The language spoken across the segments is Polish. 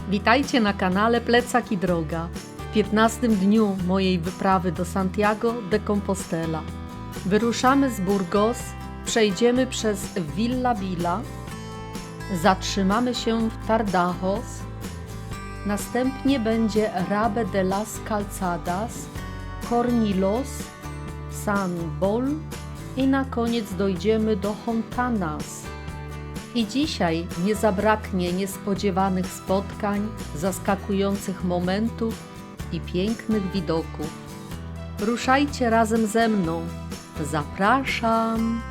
Witajcie na kanale Plecak i Droga w 15. dniu mojej wyprawy do Santiago de Compostela. Wyruszamy z Burgos, przejdziemy przez Villa Vila, zatrzymamy się w Tardajos, następnie będzie Rabe de las Calzadas, Cornilos, San Bol i na koniec dojdziemy do Hontanas. I dzisiaj nie zabraknie niespodziewanych spotkań, zaskakujących momentów i pięknych widoków. Ruszajcie razem ze mną. Zapraszam!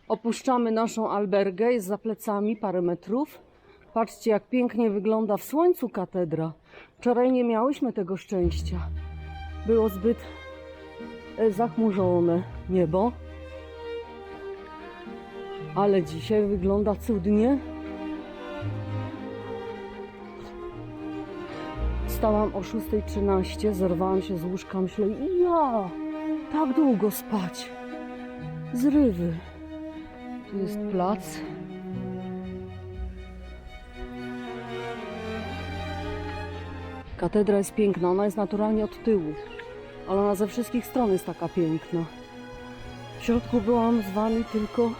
Opuszczamy naszą albergę, jest za plecami parę metrów. Patrzcie, jak pięknie wygląda w słońcu katedra. Wczoraj nie miałyśmy tego szczęścia. Było zbyt zachmurzone niebo. Ale dzisiaj wygląda cudnie. Wstałam o 6:13, zerwałam się z łóżka, myślę, ja, tak długo spać. Zrywy. Tu jest plac. Katedra jest piękna, ona jest naturalnie od tyłu, ale ona ze wszystkich stron jest taka piękna. W środku byłam z wami tylko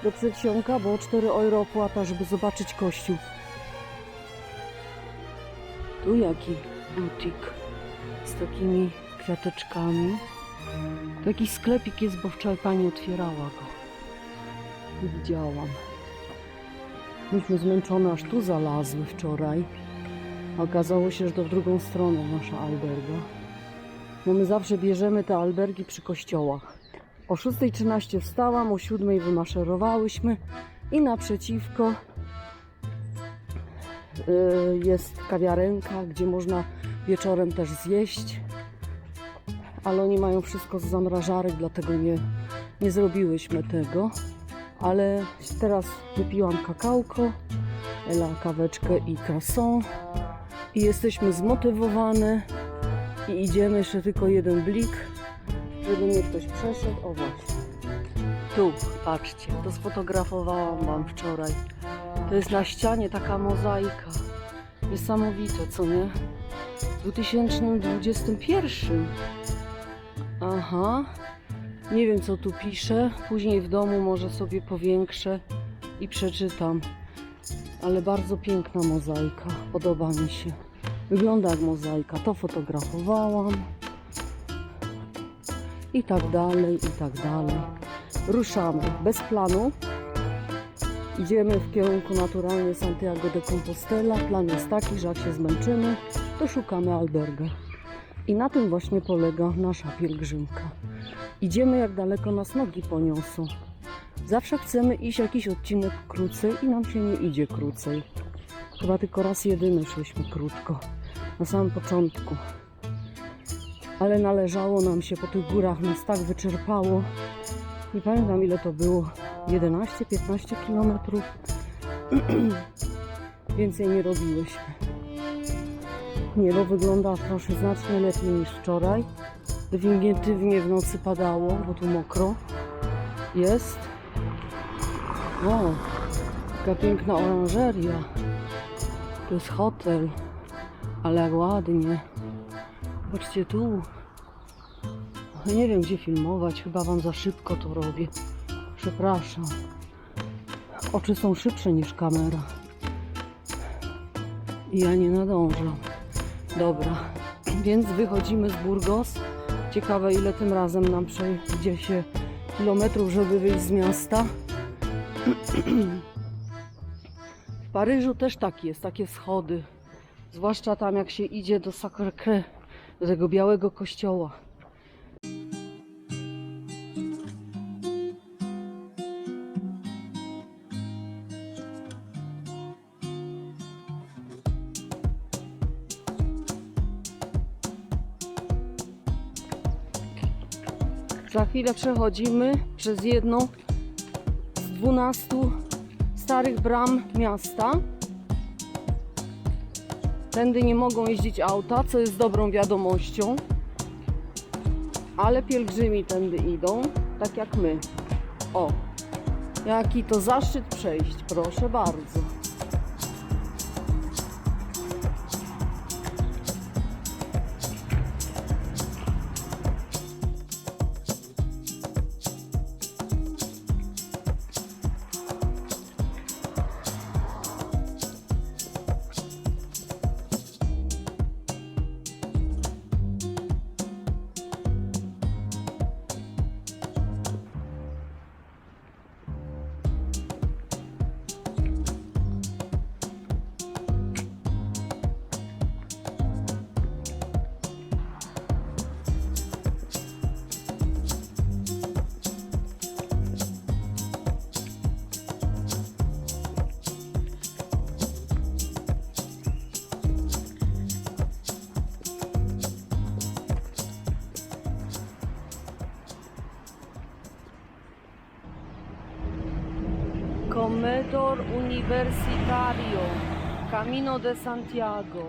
do przedsionka, bo 4 euro opłata, żeby zobaczyć kościół. Tu jaki butik z takimi kwiateczkami. Tu jakiś sklepik jest, bo wczoraj pani otwierała go. Widziałam. Myśmy zmęczone aż tu zalazły wczoraj. Okazało się, że to w drugą stronę nasza alberga. Bo my zawsze bierzemy te albergi przy kościołach. O 6:13 wstałam, o 7:00 wymaszerowałyśmy i naprzeciwko jest kawiarenka, gdzie można wieczorem też zjeść. Ale oni mają wszystko z zamrażarek, dlatego nie zrobiłyśmy tego. Ale teraz wypiłam kakałko, Ela kaweczkę i croissant i jesteśmy zmotywowane i idziemy jeszcze tylko jeden blik, żeby mnie ktoś przeszedł. O właśnie, tu, patrzcie, to sfotografowałam wam wczoraj. To jest na ścianie taka mozaika. Niesamowite, co nie? W 2021. Aha. Nie wiem, co tu pisze. Później w domu może sobie powiększę i przeczytam. Ale bardzo piękna mozaika. Podoba mi się. Wygląda jak mozaika. To fotografowałam. I tak dalej, i tak dalej. Ruszamy bez planu. Idziemy w kierunku naturalnie Santiago de Compostela. Plan jest taki, że jak się zmęczymy, to szukamy albergę. I na tym właśnie polega nasza pielgrzymka. Idziemy jak daleko nas nogi poniosą. Zawsze chcemy iść jakiś odcinek krócej i nam się nie idzie krócej. Chyba tylko raz jedyny szliśmy krótko, na samym początku. Ale należało nam się, po tych górach nas tak wyczerpało. Nie pamiętam, ile to było. 11-15 km. Więcej nie robiłyśmy. Niebo wygląda proszę znacznie lepiej niż wczoraj. Definitywnie w nocy padało, bo tu mokro jest. O, taka piękna oranżeria. To jest hotel, ale jak ładnie. Patrzcie tu. Nie wiem, gdzie filmować, chyba wam za szybko to robię. Przepraszam. Oczy są szybsze niż kamera. I ja nie nadążam. Dobra, więc wychodzimy z Burgos. Ciekawe, ile tym razem nam przejdzie się kilometrów, żeby wyjść z miasta. W Paryżu też tak jest, takie schody. Zwłaszcza tam, jak się idzie do Sacré-Cœur, do tego białego kościoła. Za chwilę przechodzimy przez jedną z 12 starych bram miasta. Tędy nie mogą jeździć auta, co jest dobrą wiadomością. Ale pielgrzymi tędy idą, tak jak my. O, Jaki to zaszczyt przejść, proszę bardzo. Comedor Universitario, Camino de Santiago.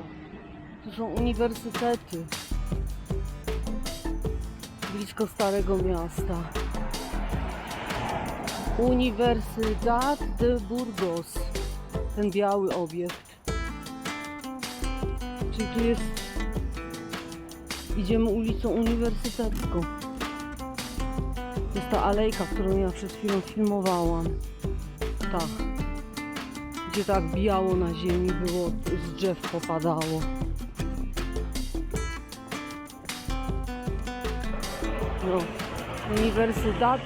To są uniwersytety blisko Starego Miasta. Universidad de Burgos, ten biały obiekt. Czyli tu jest, idziemy ulicą uniwersytecką. Jest ta alejka, którą ja przed chwilą filmowałam. Tak. Gdzie tak biało na ziemi było, z drzew popadało. No. Universidad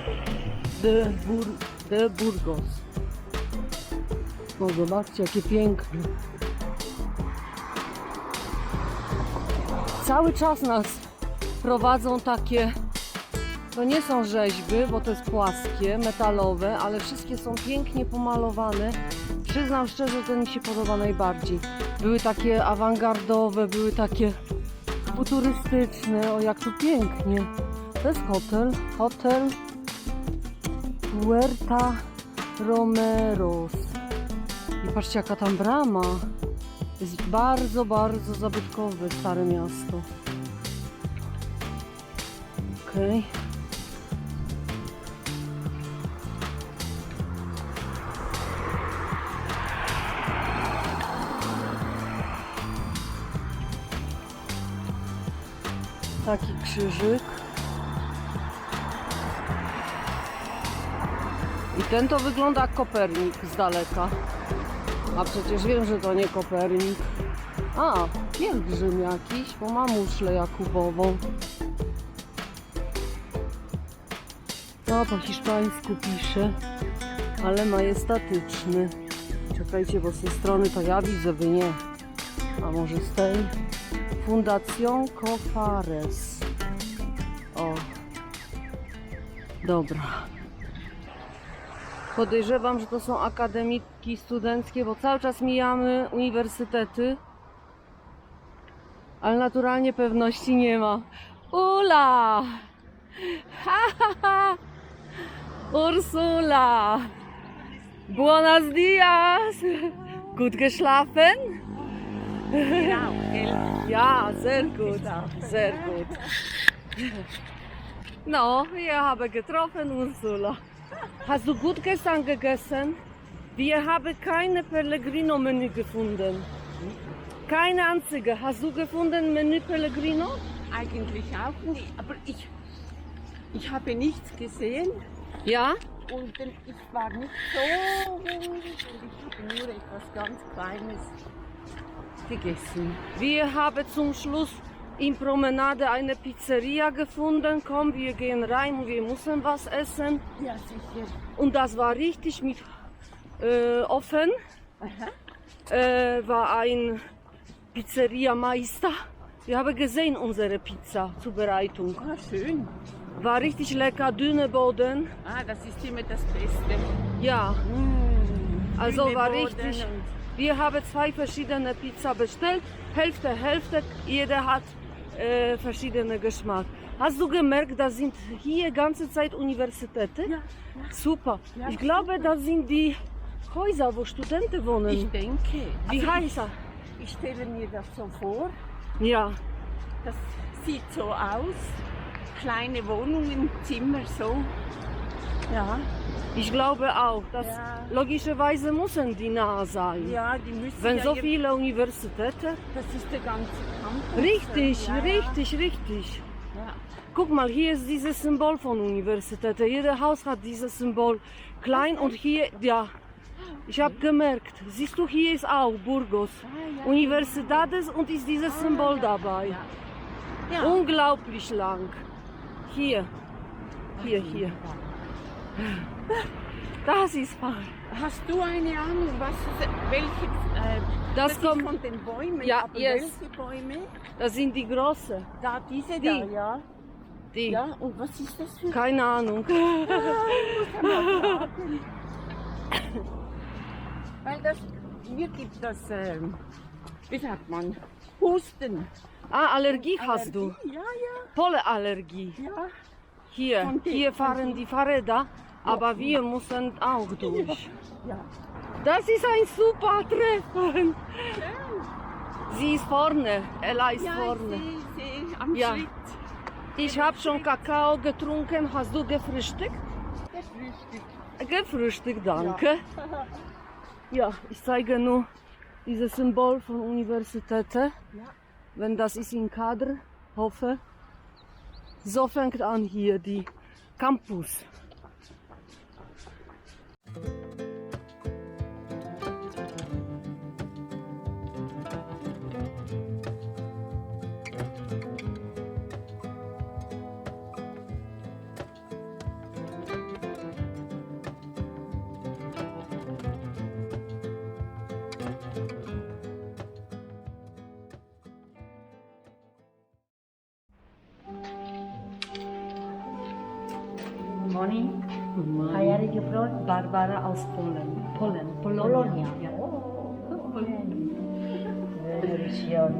de Burgos. No zobaczcie, jakie piękne. Cały czas nas prowadzą takie, to nie są rzeźby, bo to jest płaskie, metalowe, ale wszystkie są pięknie pomalowane. Przyznam szczerze, ten mi się podoba najbardziej. Były takie awangardowe, były takie futurystyczne. O, jak tu pięknie. To jest hotel Huerta Romeros. I patrzcie, jaka tam brama. Jest bardzo, bardzo zabytkowe Stare Miasto. Okej. Taki krzyżyk. I ten to wygląda jak Kopernik z daleka. A przecież wiem, że to nie Kopernik. A, pielgrzym jakiś, bo ma muszlę jakubową. No, po hiszpańsku pisze, ale majestatyczny. Czekajcie, bo z tej strony to ja widzę, wy nie. A może z tej? Fundación Cofares. O. Dobra. Podejrzewam, że to są akademiki studenckie, bo cały czas mijamy uniwersytety. Ale naturalnie pewności nie ma. Ula! Ha, ha, ha. Ursula! Buenos dias! Gut geschlafen? Genau, gell? Ja, sehr gut. Sehr gut. No, wir haben getroffen, Ursula. Hast du gut gestern gegessen? Wir haben keine Pellegrino-Menü gefunden. Keine einzige. Hast du gefunden Menü Pellegrino? Eigentlich auch nicht, aber ich habe nichts gesehen Ja? und ich war nicht so hungrig und ich habe nur etwas ganz Kleines gegessen. Wir haben zum Schluss in Promenade eine Pizzeria gefunden. Komm, wir gehen rein, wir müssen was essen. Ja, sicher. Und das war richtig mit offen. Aha. War ein Pizzeria-Meister. Wir haben gesehen unsere Pizza-Zubereitung. Ah, schön. War richtig lecker, dünne Boden. Ah, das ist immer das Beste. Ja, also Dünne war Boden richtig. und- Wir haben 2 verschiedene Pizza bestellt. Hälfte. Jeder hat verschiedene Geschmack. Hast du gemerkt, da sind hier ganze Zeit Universitäten? Ja, Super. Ja, Ich glaube, das sind die Häuser, wo Studenten wohnen. ich denke. Wie Also heißt er? ich stelle mir das so vor. Ja. Das sieht so aus. Kleine Wohnungen, Zimmer so. Ja, Ich glaube auch, dass Ja. logischerweise müssen die nah sein. ja, die müssen Wenn ja so ihr- viele Universitäten. Das ist der ganze Campus. Richtig, Ja, richtig. Ja. Guck mal, hier ist dieses Symbol von Universitäten. Jeder Haus hat dieses Symbol. Klein und hier, ja. Ich habe gemerkt, siehst du, hier ist auch Burgos. ja. Universidades und ist dieses Symbol dabei. Ja. Ja. Unglaublich lang. Hier. Das ist wahr. Hast du eine Ahnung, welche Das ist kommt, von den Bäumen? Ja, aber yes. welche Bäume? das sind die großen. Da, diese Die. da, ja. Die. Ja, und was ist das für Keine Ahnung. Weil das, mir gibt das, wie sagt man, Husten. Ah, Allergie hast du. Ja, Pollenallergie. ja. Hier, Von dem- hier von fahren dem- die Fahrräder Aber wir müssen auch durch. Ja. Das ist ein super Treffen. Sie ist vorne, Ella ist Ja, vorne. ich sehe am Ja. Schritt. Ich habe schon Kakao getrunken. Hast du gefrühstückt? Gefrühstückt. Gefrühstückt, danke. Ja, ich zeige nur dieses Symbol von Universität. Ja. Wenn das ist in Kader, hoffe. So fängt an hier die Campus. Good morning. Where are you from? Barbara aus Polen. Polonia. Ja. Televisión.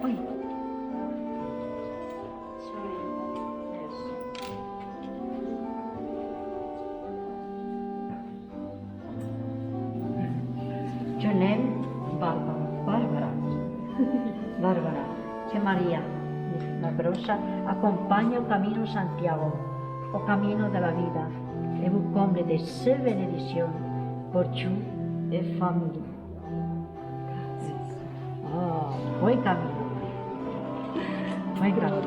Uy. Sorry. Yes. Your name? Barbara. Barbara. Bárbara, que María, la grosa, acompaña o camino Santiago, o camino de la vida, et vous comble de ses bénédictions pour tu et famille. Oh, buen camino. Buen camino.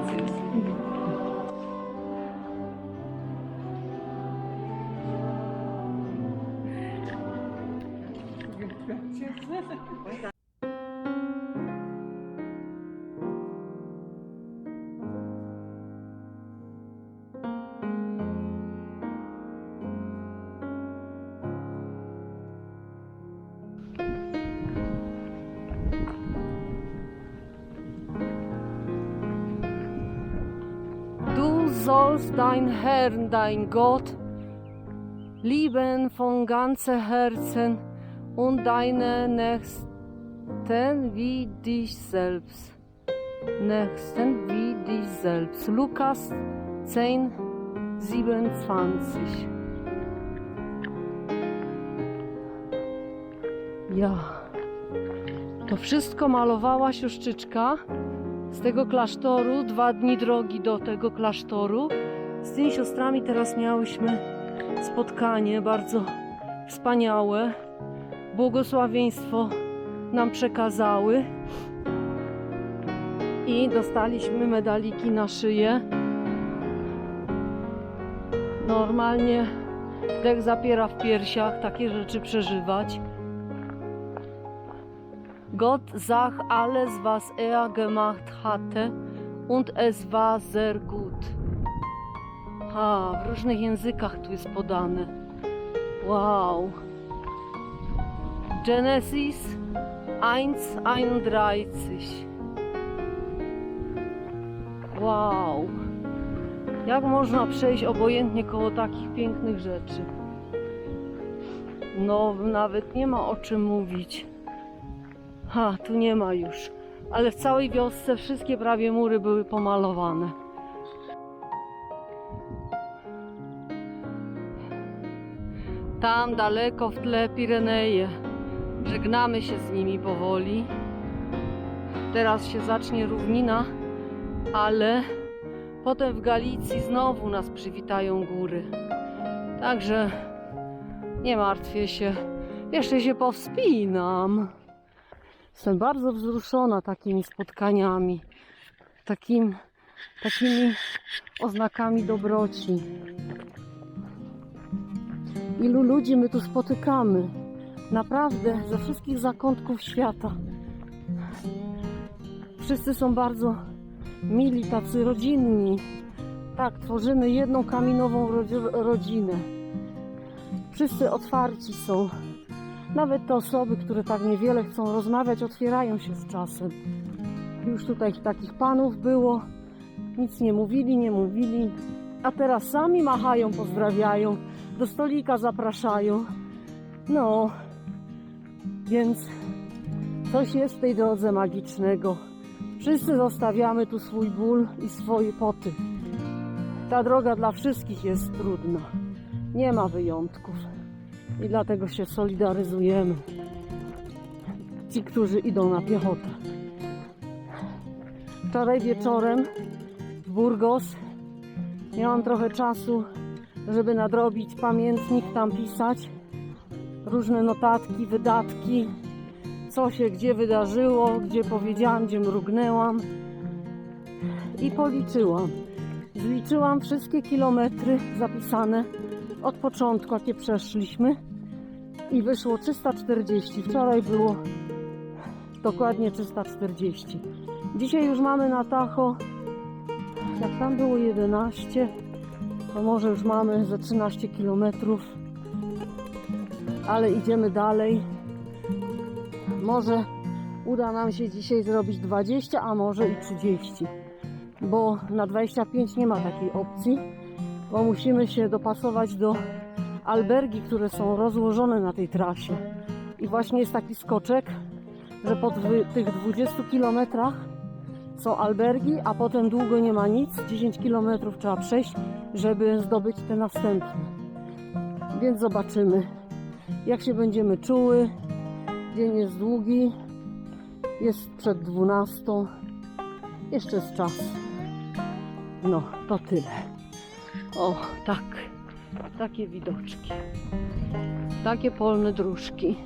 Du sollst dein Herrn, dein Gott, lieben von ganzem Herzen und deine Nächsten wie dich selbst. Nächsten wie dich selbst. Lukas 10, 27. Ja, to wszystko malowała siostrzyczka z tego klasztoru, 2 dni drogi do tego klasztoru. Z tymi siostrami teraz miałyśmy spotkanie bardzo wspaniałe. Błogosławieństwo nam przekazały i dostaliśmy medaliki na szyję. Normalnie dech zapiera w piersiach takie rzeczy przeżywać. Gott sah alles, was er gemacht hatte, und es war sehr gut. W różnych językach tu jest podane. Wow. Genesis 1,31. Wow. Jak można przejść obojętnie koło takich pięknych rzeczy? No, nawet nie ma o czym mówić. Tu nie ma już. Ale w całej wiosce wszystkie prawie mury były pomalowane. Tam daleko w tle Pireneje. Żegnamy się z nimi powoli. Teraz się zacznie równina, ale potem w Galicji znowu nas przywitają góry. Także nie martwię się. Jeszcze się powspinam. Jestem bardzo wzruszona takimi spotkaniami, takimi oznakami dobroci. Ilu ludzi my tu spotykamy, naprawdę ze wszystkich zakątków świata. Wszyscy są bardzo mili, tacy rodzinni. Tak, tworzymy jedną kamienową rodzinę. Wszyscy otwarci są. Nawet te osoby, które tak niewiele chcą rozmawiać, otwierają się z czasem. Już tutaj takich panów było, nic nie mówili, a teraz sami machają, pozdrawiają, do stolika zapraszają. No, więc coś jest w tej drodze magicznego. Wszyscy zostawiamy tu swój ból i swoje poty. Ta droga dla wszystkich jest trudna. Nie ma wyjątków. I dlatego się solidaryzujemy. Ci, którzy idą na piechotę. Wczoraj wieczorem w Burgos miałam trochę czasu, żeby nadrobić pamiętnik, tam pisać różne notatki, wydatki, co się gdzie wydarzyło, gdzie powiedziałam, gdzie mrugnęłam. I policzyłam. Zliczyłam wszystkie kilometry zapisane od początku, jakie przeszliśmy. I wyszło 340. Wczoraj było dokładnie 340. Dzisiaj już mamy na Tacho, jak tam było 11, to może już mamy ze 13 km. Ale idziemy dalej. Może uda nam się dzisiaj zrobić 20, a może i 30. Bo na 25 nie ma takiej opcji, bo musimy się dopasować do albergi, które są rozłożone na tej trasie. I właśnie jest taki skoczek, że po tych 20 kilometrach są albergi, a potem długo nie ma nic. 10 kilometrów trzeba przejść, żeby zdobyć te następne. Więc zobaczymy, jak się będziemy czuły. Dzień jest długi, jest przed 12. Jeszcze jest czas. No, to tyle. O, tak. Takie widoczki. Takie polne dróżki.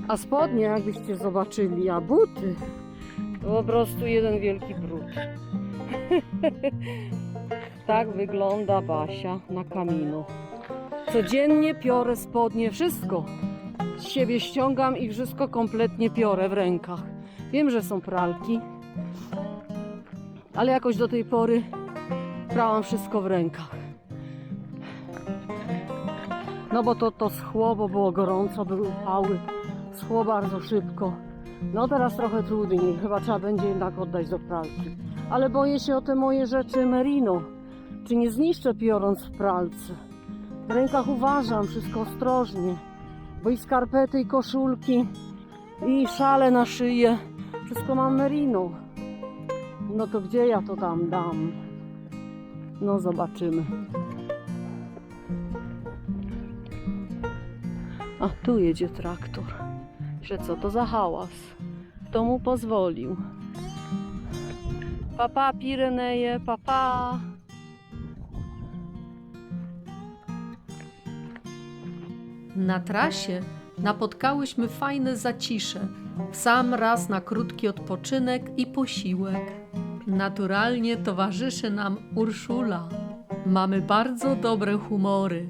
A spodnie, jakbyście zobaczyli, a buty, to po prostu jeden wielki brud. Tak wygląda Basia na Camino. Codziennie piorę spodnie, wszystko. Z siebie ściągam i wszystko kompletnie piorę w rękach. Wiem, że są pralki, ale jakoś do tej pory prałam wszystko w rękach. No bo to schło, bo było gorąco, były upały. Schło bardzo szybko. No teraz trochę trudniej, chyba trzeba będzie jednak oddać do pralki. Ale boję się o te moje rzeczy merino. Czy nie zniszczę piorąc w pralce? W rękach uważam, wszystko ostrożnie. Bo i skarpety, i koszulki, i szale na szyję. Wszystko mam merino. No to gdzie ja to tam dam? No zobaczymy. A tu jedzie traktor. Że co to za hałas? Kto mu pozwolił? Papa Pireneje, papa. Na trasie napotkałyśmy fajne zacisze, w sam raz na krótki odpoczynek i posiłek. Naturalnie towarzyszy nam Urszula. Mamy bardzo dobre humory.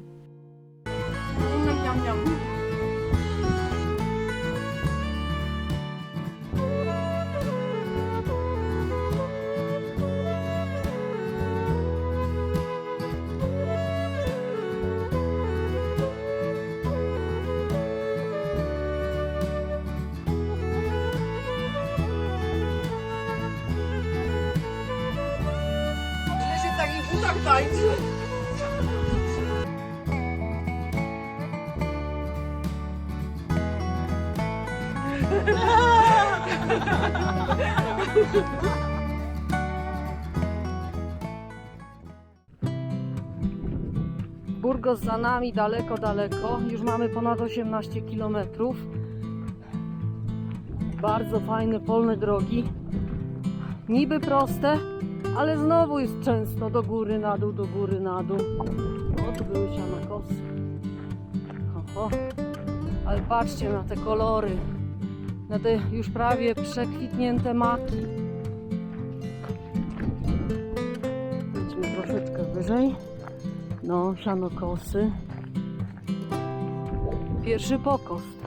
Burgos za nami, daleko, daleko. Już mamy ponad 18 km. Bardzo fajne polne drogi. Niby proste, ale znowu jest często do góry, na dół, do góry, na dół. O, tu były sianokosy. Oho. Ale patrzcie na te kolory. Na te już prawie przekwitnięte maki. Idźmy troszeczkę wyżej. No, sianokosy. Pierwszy pokost.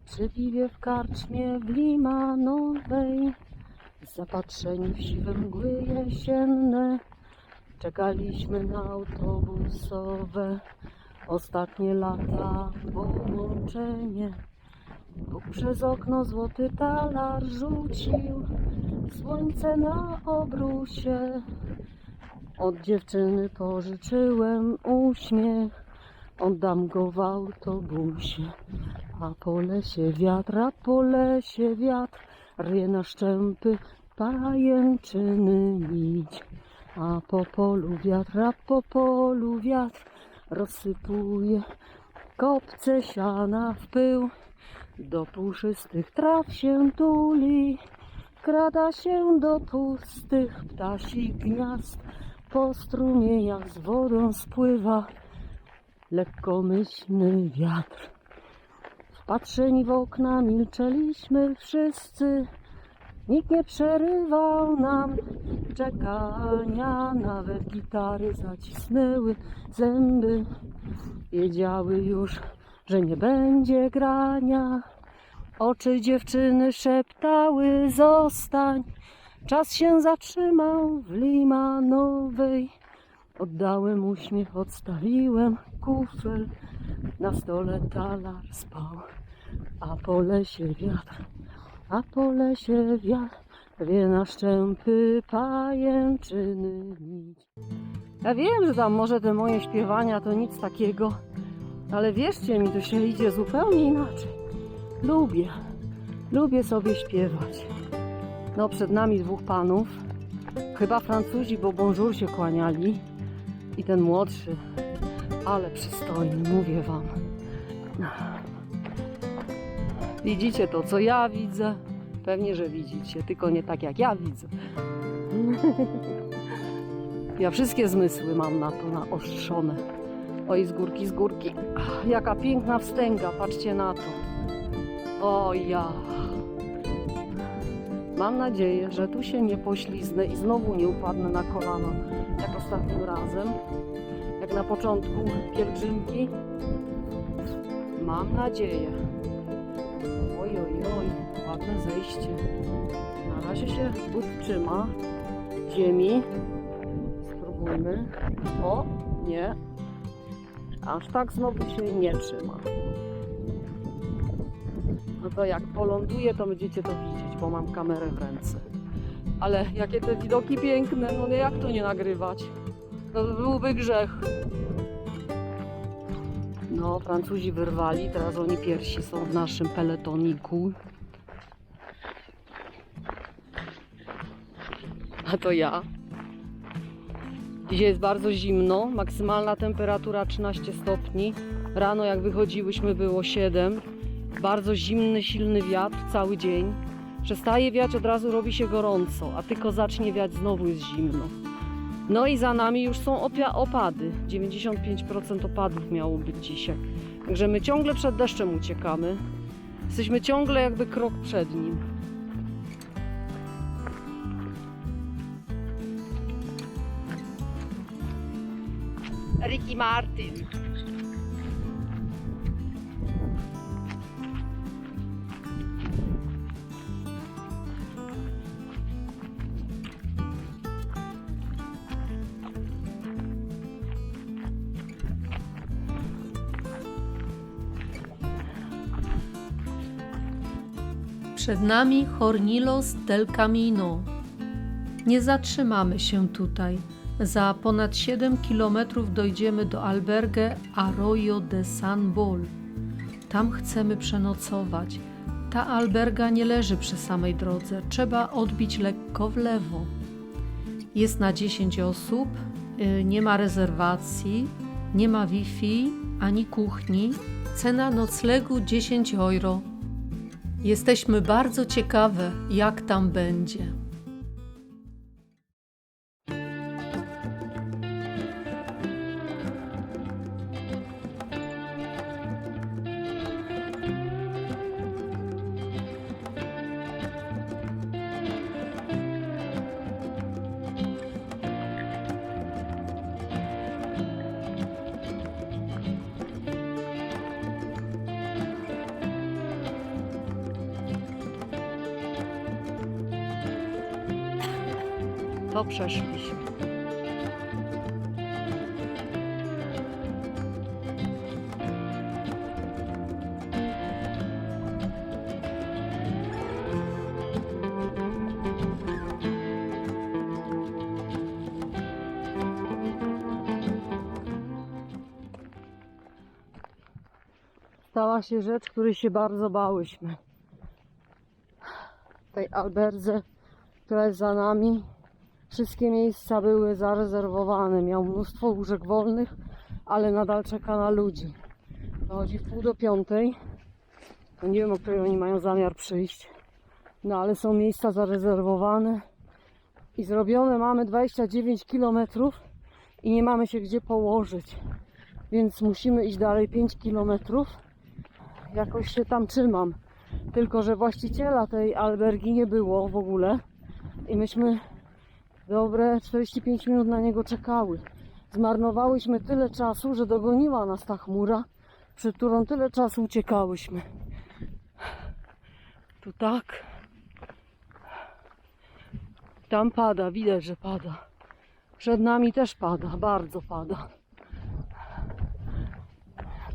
Przy piwie w karczmie w Limanowej, zapatrzeni w siwe mgły jesienne, czekaliśmy na autobusowe ostatnie lata, połączenie. Bóg przez okno złoty talar rzucił, słońce na obrusie. Od dziewczyny pożyczyłem uśmiech, oddam go w autobusie. A po lesie wiatr, a po lesie wiatr, rwie na szczępy pajęczyny nić. A po polu wiatr, a po polu wiatr, rozsypuje kopce siana w pył. Do puszystych traw się tuli, krada się do pustych ptasich gniazd. Po strumieniach z wodą spływa lekkomyślny wiatr. Wpatrzeni w okna milczeliśmy wszyscy, nikt nie przerywał nam czekania. Nawet gitary zacisnęły zęby, wiedziały już, że nie będzie grania. Oczy dziewczyny szeptały zostań, czas się zatrzymał w Limanowej. Oddałem uśmiech, odstawiłem kufel, na stole talar spał. A po lesie wiatr, a po lesie wiatr, rwie na szczępy pajęczyny nić. Ja wiem, że tam może te moje śpiewania to nic takiego, ale wierzcie mi, to się idzie zupełnie inaczej. Lubię sobie śpiewać. No, przed nami dwóch panów, chyba Francuzi, bo bonjour się kłaniali. I ten młodszy, ale przystojny, mówię wam. Widzicie to, co ja widzę? Pewnie, że widzicie, tylko nie tak jak ja widzę. Ja wszystkie zmysły mam na to naostrzone. Oj, z górki. Ach, jaka piękna wstęga, patrzcie na to. O ja. Mam nadzieję, że tu się nie pośliznę i znowu nie upadnę na kolana, jak ostatnim razem, jak na początku pielgrzymki. Mam nadzieję. Oj, ładne zejście. Na razie się but trzyma ziemi. Spróbujmy. O, nie. Aż tak znowu się nie trzyma. No to jak poląduje, to będziecie to widzieć, bo mam kamerę w ręce. Ale jakie te widoki piękne, no jak to nie nagrywać? To byłby grzech. No, Francuzi wyrwali, teraz oni pierwsi są w naszym peletoniku. A to ja. Dzisiaj jest bardzo zimno, maksymalna temperatura 13 stopni. Rano jak wychodziłyśmy było 7. Bardzo zimny, silny wiatr cały dzień. Przestaje wiać, od razu robi się gorąco, a tylko zacznie wiać, znowu jest zimno. No i za nami już są opady. 95% opadów miało być dzisiaj. Także my ciągle przed deszczem uciekamy. Jesteśmy ciągle jakby krok przed nim. Ricky Martin. Przed nami Hornillos del Camino. Nie zatrzymamy się tutaj. Za ponad 7 kilometrów dojdziemy do albergue Arroyo de San Bol. Tam chcemy przenocować. Ta alberga nie leży przy samej drodze. Trzeba odbić lekko w lewo. Jest na 10 osób, nie ma rezerwacji, nie ma Wi-Fi ani kuchni. Cena noclegu 10 euro. Jesteśmy bardzo ciekawe, jak tam będzie. To przeszliśmy. stała się rzecz, której się bardzo bałyśmy. W tej alberdze, która jest za nami, wszystkie miejsca były zarezerwowane. Miał mnóstwo łóżek wolnych, ale nadal czeka na ludzi. Dochodzi w 4:30. No nie wiem, o której oni mają zamiar przyjść. No ale są miejsca zarezerwowane. I zrobione mamy 29 km i nie mamy się gdzie położyć. Więc musimy iść dalej 5 km. Jakoś się tam trzymam. Tylko że właściciela tej albergi nie było w ogóle. I myśmy dobre 45 minut na niego czekały. Zmarnowałyśmy tyle czasu, że dogoniła nas ta chmura, przed którą tyle czasu uciekałyśmy. Tu tak. Tam pada, widać, że pada. Przed nami też pada, bardzo pada.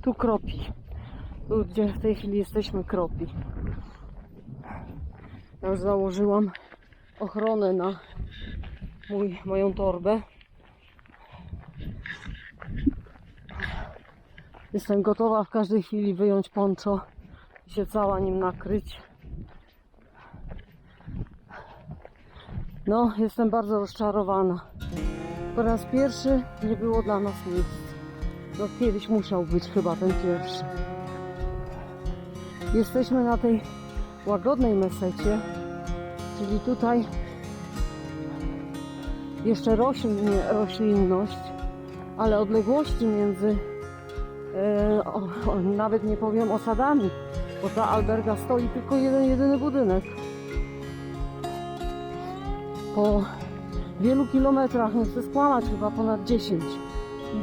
Tu kropi. Tu, gdzie w tej chwili jesteśmy, kropi. Ja już założyłam ochronę na moją torbę. Jestem gotowa w każdej chwili wyjąć poncho i się cała nim nakryć. No, jestem bardzo rozczarowana. Po raz pierwszy nie było dla nas miejsc. No, kiedyś musiał być chyba ten pierwszy. Jesteśmy na tej łagodnej mesecie, czyli tutaj jeszcze roślinność, ale odległości między, nawet nie powiem osadami, bo ta alberga stoi tylko jedyny budynek. Po wielu kilometrach, nie chcę skłamać, chyba ponad 10.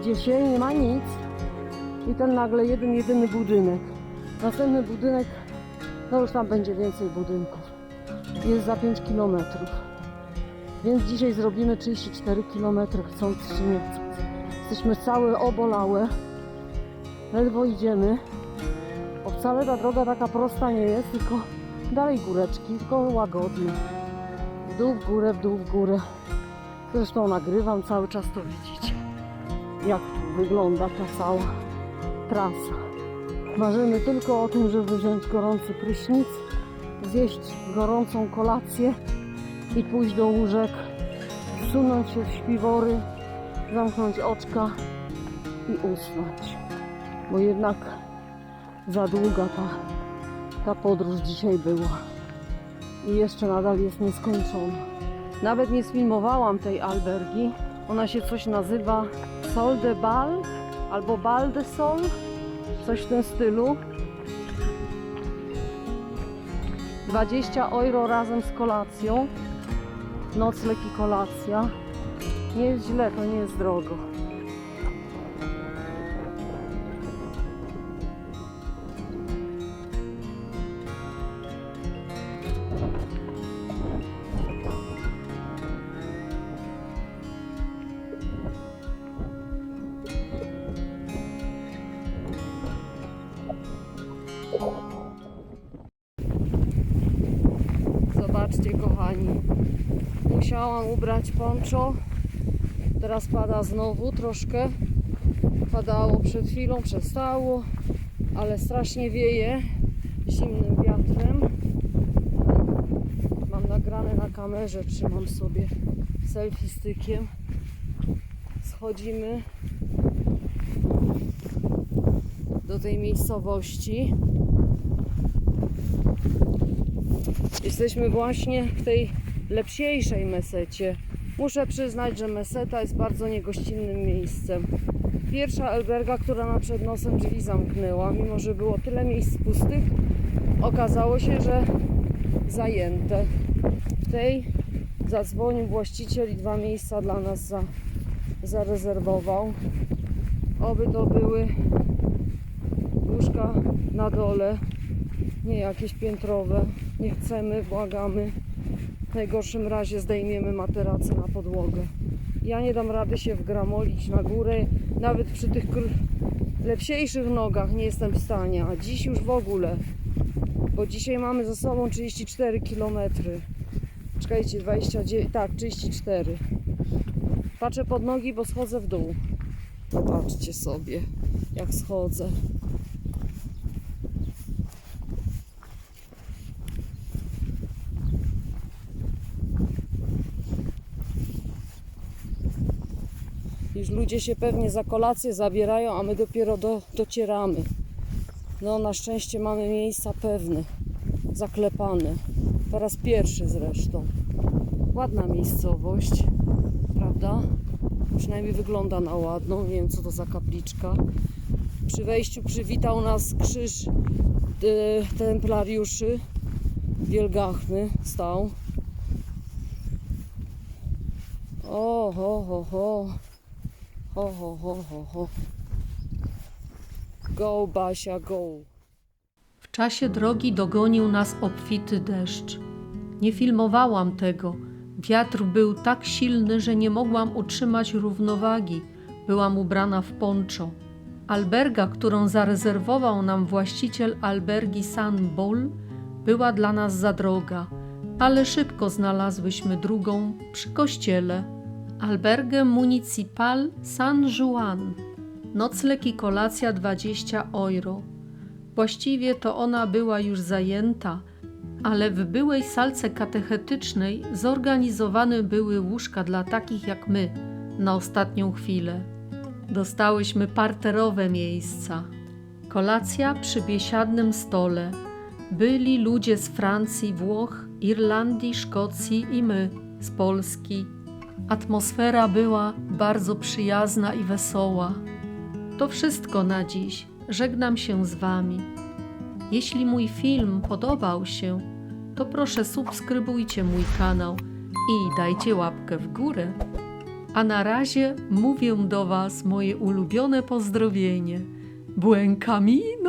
Idzie się, nie ma nic i ten nagle jedyny budynek. Następny budynek, no już tam będzie więcej budynków. Jest za 5 km. Więc dzisiaj zrobimy 34 km, chcąc czy nie chcąc. Jesteśmy całe obolałe. Ledwo idziemy. Bo wcale ta droga taka prosta nie jest, tylko dalej góreczki, tylko łagodnie. W dół, w górę, w dół, w górę. Zresztą nagrywam, cały czas to widzicie. Jak tu wygląda ta cała trasa. Marzymy tylko o tym, żeby wziąć gorący prysznic, zjeść gorącą kolację i pójść do łóżek, wsunąć się w śpiwory, zamknąć oczka i usnąć. Bo jednak za długa ta podróż dzisiaj była. I jeszcze nadal jest nieskończona. Nawet nie sfilmowałam tej albergi. Ona się coś nazywa Sol de Bal albo Bal de Sol. Coś w tym stylu. 20 euro razem z kolacją. Nocleg i kolacja. Nie jest źle, to nie jest drogo. Zobaczcie, kochani, musiałam ubrać poncho. Teraz pada znowu troszkę. Padało przed chwilą, przestało, ale strasznie wieje zimnym wiatrem. Mam nagrane na kamerze, trzymam sobie selfie stykiem. Schodzimy do tej miejscowości. Jesteśmy właśnie w tej lepsiejszej mesecie. Muszę przyznać, że meseta jest bardzo niegościnnym miejscem. Pierwsza alberga, która ma przed nosem drzwi zamknęła, mimo że było tyle miejsc pustych, okazało się, że zajęte. W tej zadzwonił właściciel i 2 miejsca dla nas zarezerwował. Oby to były łóżka na dole, nie jakieś piętrowe. Nie chcemy, błagamy. W najgorszym razie zdejmiemy materace na podłogę. Ja nie dam rady się wgramolić na górę, nawet przy tych lepsiejszych nogach nie jestem w stanie, a dziś już w ogóle, bo dzisiaj mamy za sobą 34 km. Czekajcie, 29, tak, 34. Patrzę pod nogi, bo schodzę w dół. Zobaczcie sobie, jak schodzę. Już ludzie się pewnie za kolację zabierają, a my dopiero docieramy. No na szczęście mamy miejsca pewne, zaklepane. Po raz pierwszy zresztą. Ładna miejscowość, prawda? Przynajmniej wygląda na ładną. Nie wiem, co to za kapliczka. Przy wejściu przywitał nas krzyż templariuszy. Wielgachny stał. O, ho, ho, ho. Ho, ho, ho, ho, ho. Go, Basia, go. W czasie drogi dogonił nas obfity deszcz. Nie filmowałam tego. Wiatr był tak silny, że nie mogłam utrzymać równowagi. Byłam ubrana w ponczo. Alberga, którą zarezerwował nam właściciel albergi San Bol, była dla nas za droga, ale szybko znalazłyśmy drugą przy kościele. Albergę Municipal San Juan. Nocleg i kolacja 20 euro. Właściwie to ona była już zajęta, ale w byłej salce katechetycznej zorganizowane były łóżka dla takich jak my na ostatnią chwilę. Dostałyśmy parterowe miejsca. Kolacja przy biesiadnym stole. Byli ludzie z Francji, Włoch, Irlandii, Szkocji i my z Polski. Atmosfera była bardzo przyjazna i wesoła. To wszystko na dziś. Żegnam się z Wami. Jeśli mój film podobał się, to proszę subskrybujcie mój kanał i dajcie łapkę w górę. A na razie mówię do Was moje ulubione pozdrowienie. Buen camino!